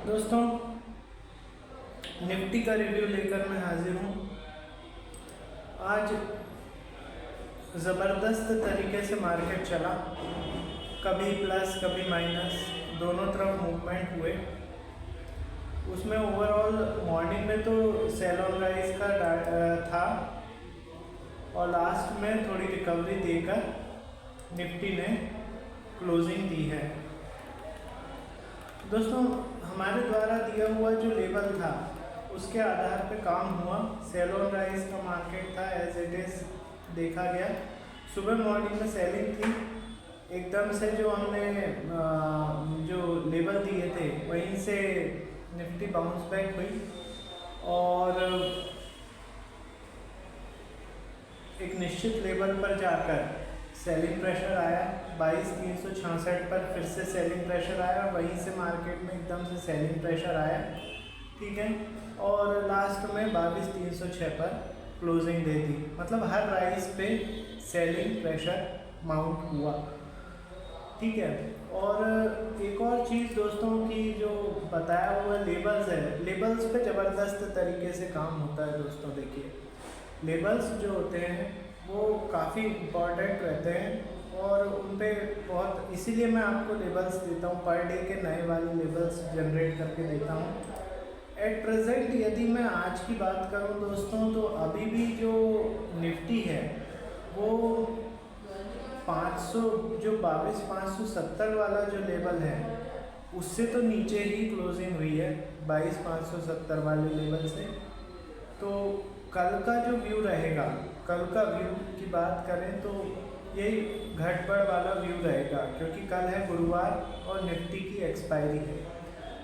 दोस्तों, निफ्टी का रिव्यू लेकर मैं हाजिर हूँ। आज ज़बरदस्त तरीके से मार्केट चला, कभी प्लस कभी माइनस, दोनों तरफ मूवमेंट हुए। उसमें ओवरऑल मॉर्निंग में तो सेल ऑन राइज का था और लास्ट में थोड़ी रिकवरी देकर निफ्टी ने क्लोजिंग दी है। दोस्तों, हमारे द्वारा दिया हुआ जो लेवल था उसके आधार पे काम हुआ। सेल ऑन राइज का मार्केट था, एज इट इज़ देखा गया। सुबह मॉर्निंग में सेलिंग थी, एकदम से जो हमने जो लेवल दिए थे वहीं से निफ्टी बाउंस बैक हुई और एक निश्चित लेवल पर जाकर सेलिंग प्रेशर आया। 22,366 पर फिर से सेलिंग प्रेशर आया, वहीं से मार्केट में एकदम से सेलिंग प्रेशर आया, ठीक है। और लास्ट में 22,306 पर क्लोजिंग दे दी। मतलब हर राइज पे सेलिंग प्रेशर माउंट हुआ, ठीक है। और एक और चीज़ दोस्तों की जो बताया हुआ लेबल्स है, लेबल्स पे ज़बरदस्त तरीके से काम होता है। दोस्तों देखिए, लेबल्स जो होते हैं वो काफ़ी इम्पॉर्टेंट रहते हैं और उन पे बहुत, इसीलिए मैं आपको लेबल्स देता हूँ, पर डे के नए वाले लेबल्स जनरेट करके देता हूँ। एट प्रेजेंट यदि मैं आज की बात करूँ दोस्तों, तो अभी भी जो निफ्टी है वो 500 जो 22,570 वाला जो लेवल है उससे तो नीचे ही क्लोजिंग हुई है, 22,570 वाले लेवल से। तो कल का जो व्यू रहेगा, कल का व्यू की बात करें तो यही घटबढ़ वाला व्यू रहेगा, क्योंकि कल है गुरुवार और निफ्टी की एक्सपायरी है,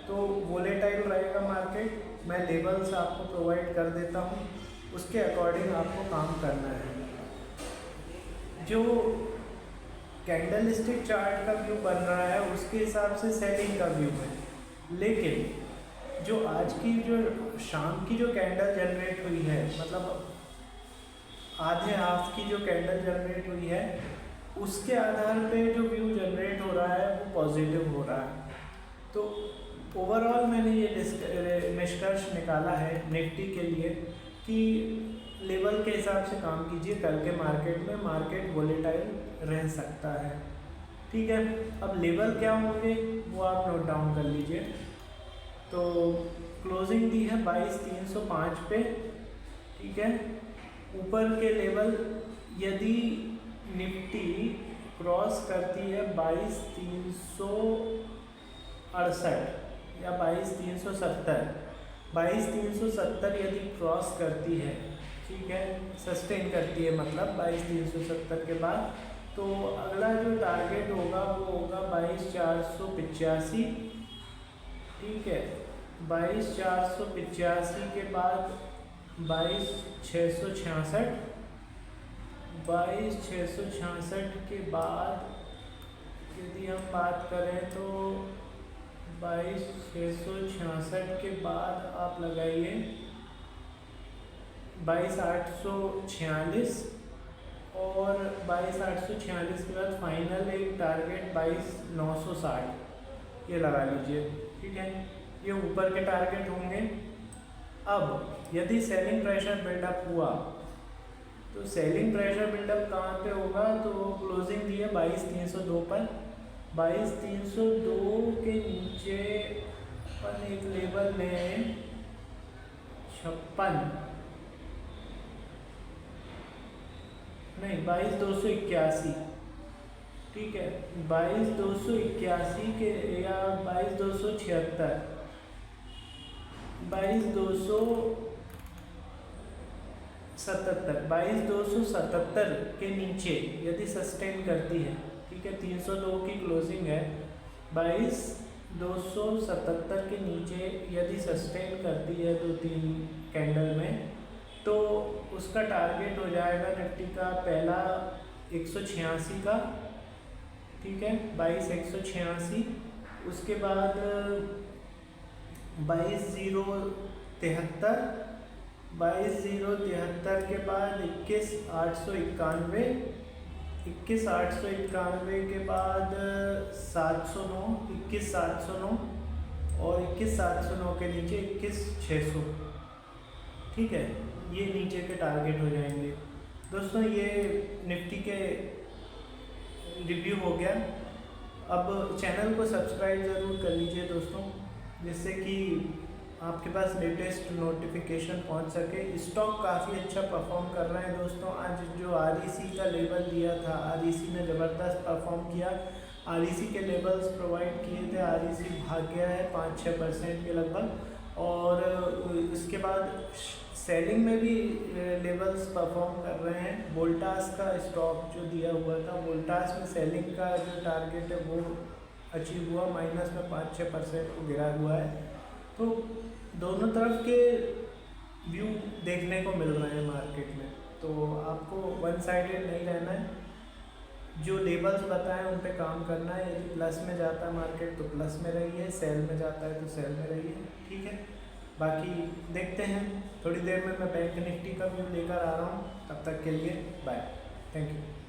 तो वोलेटाइल रहेगा मार्केट। मैं लेवल्स आपको प्रोवाइड कर देता हूँ, उसके अकॉर्डिंग आपको काम करना है। जो कैंडलस्टिक चार्ट का व्यू बन रहा है उसके हिसाब से सेलिंग का व्यू है, लेकिन जो आज की जो शाम की जो कैंडल जनरेट हुई है, मतलब आधे हाफ की जो कैंडल जनरेट हुई है, उसके आधार पे जो व्यू जनरेट हो रहा है वो पॉजिटिव हो रहा है। तो ओवरऑल मैंने ये निष्कर्ष निकाला है निफ्टी के लिए कि लेवल के हिसाब से काम कीजिए। कल के मार्केट में मार्केट वोलेटाइल रह सकता है, ठीक है। अब लेवल क्या होंगे वो आप नोट डाउन कर लीजिए। तो क्लोजिंग दी है 22,305 पे, ठीक है। ऊपर के लेवल यदि निफ्टी क्रॉस करती है 22,368 या 22,370, 22,370 यदि क्रॉस करती है, ठीक है, सस्टेन करती है, मतलब 22,370 के बाद, तो अगला जो टारगेट होगा वो होगा 22,485, ठीक है। 22,485 के बाद 22,666, 22,666 के बाद यदि हम बात करें तो 22,666 के बाद आप लगाइए 22,846 और 22,846 के बाद फाइनल एक टारगेट 22,960 ये लगा लीजिए, ठीक है। ये ऊपर के टारगेट होंगे। अब यदि सेलिंग प्रेशर बिल्डअप हुआ तो सेलिंग प्रेशर बिल्डअप कहाँ पे होगा, तो क्लोजिंग दी है 22,302 पर। 22,302 के नीचे अपन एक लेवल में 22,281, ठीक है, 22,281 के या 22,276, 22,277 के नीचे यदि सस्टेन करती है, ठीक है, 302 की क्लोजिंग है, 22,277 के नीचे यदि सस्टेन करती है 2-3 कैंडल में, तो उसका टारगेट हो जाएगा निफ्टी का पहला 186 का, ठीक है, 22,186। उसके बाद 22,073, 22,073 के बाद 21,891, 21,891 के बाद 709, 21,709 और 21,709 के नीचे 21,600। ठीक है, ये नीचे के टारगेट हो जाएंगे। दोस्तों ये निफ्टी के रिव्यू हो गया। अब चैनल को सब्सक्राइब ज़रूर कर लीजिए दोस्तों, जिससे कि आपके पास लेटेस्ट नोटिफिकेशन पहुंच सके। स्टॉक काफ़ी अच्छा परफॉर्म कर रहा है दोस्तों। आज जो REC का लेवल दिया था, REC ने ज़बरदस्त परफॉर्म किया। REC के लेवल्स प्रोवाइड किए थे, REC भाग गया है 5-6% के लगभग। और इसके बाद सेलिंग में भी लेवल्स परफॉर्म कर रहे हैं। वोल्टास का स्टॉक जो दिया हुआ था, वोल्टास में सेलिंग का जो टारगेट है वो अचीव हुआ, माइनस में 5-6% को गिरा हुआ है। तो दोनों तरफ के व्यू देखने को मिल रहे हैं मार्केट में, तो आपको वन साइडेड नहीं रहना है। जो लेवल्स बताएं उन पे काम करना है। यदि प्लस में जाता है मार्केट तो प्लस में रहिए, सेल में जाता है तो सेल में रहिए। ठीक है, बाकी देखते हैं, थोड़ी देर में मैं बैंक निफ्टी का व्यू लेकर आ रहा हूँ। तब तक के लिए बाय, थैंक यू।